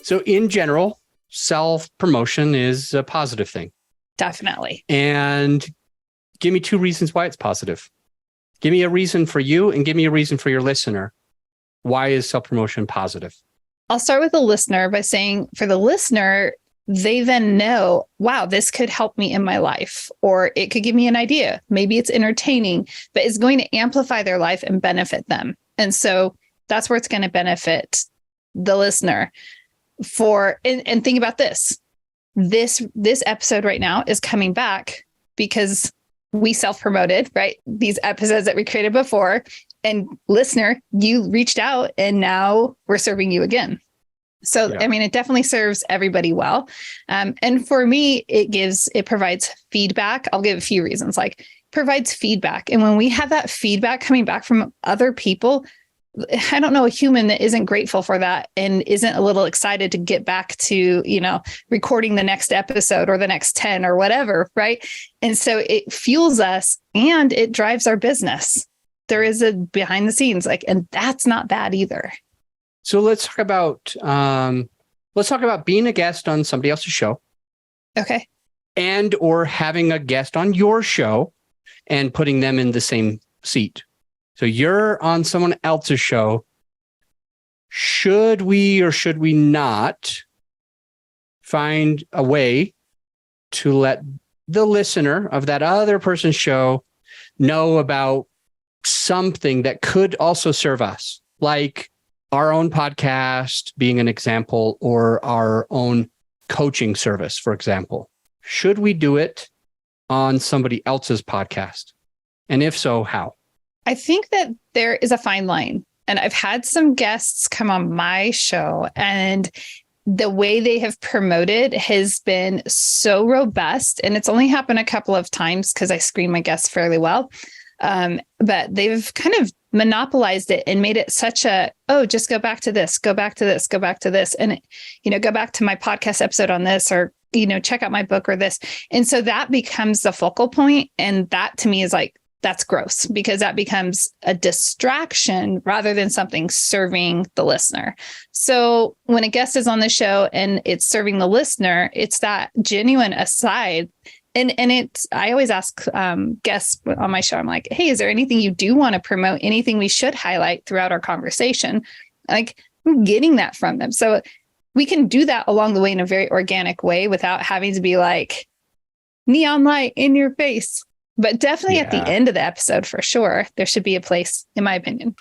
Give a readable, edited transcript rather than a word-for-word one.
So in general, self-promotion is a positive thing. Definitely. And give me 2 reasons why it's positive. Give me a reason for you and give me a reason for your listener. Why is self-promotion positive? I'll start with the listener by saying for the listener, they then know, wow, this could help me in my life, or it could give me an idea. Maybe it's entertaining, but it's going to amplify their life and benefit them. And so that's where it's going to benefit the listener. And think about this. This episode right now is coming back because we self-promoted, right? These episodes that we created before, and listener, you reached out and now we're serving you again. So, yeah. I mean, it definitely serves everybody well. And for me, it provides feedback. I'll give a few reasons, like provides feedback. And when we have that feedback coming back from other people, I don't know a human that isn't grateful for that and isn't a little excited to get back to, recording the next episode or the next 10 or whatever. Right. And so it fuels us and it drives our business. There is a behind the scenes, and that's not bad either. So let's talk about being a guest on somebody else's show. Okay. And or having a guest on your show and putting them in the same seat. So you're on someone else's show. Should we or should we not find a way to let the listener of that other person's show know about something that could also serve us, like our own podcast being an example, or our own coaching service, for example? Should we do it on somebody else's podcast? And if so, how? I think that there is a fine line. And I've had some guests come on my show, and the way they have promoted has been so robust. And it's only happened a couple of times because I screen my guests fairly well. But they've kind of monopolized it and made it such just go back to this, go back to this, go back to this. And, go back to my podcast episode on this, or, check out my book or this. And so that becomes the focal point. And that to me is that's gross, because that becomes a distraction rather than something serving the listener. So when a guest is on the show and it's serving the listener, it's that genuine aside. And I always ask guests on my show, I'm like, hey, is there anything you do want to promote? Anything we should highlight throughout our conversation? I'm getting that from them. So we can do that along the way in a very organic way without having to be like neon light in your face. But definitely at the end of the episode, for sure, there should be a place, in my opinion.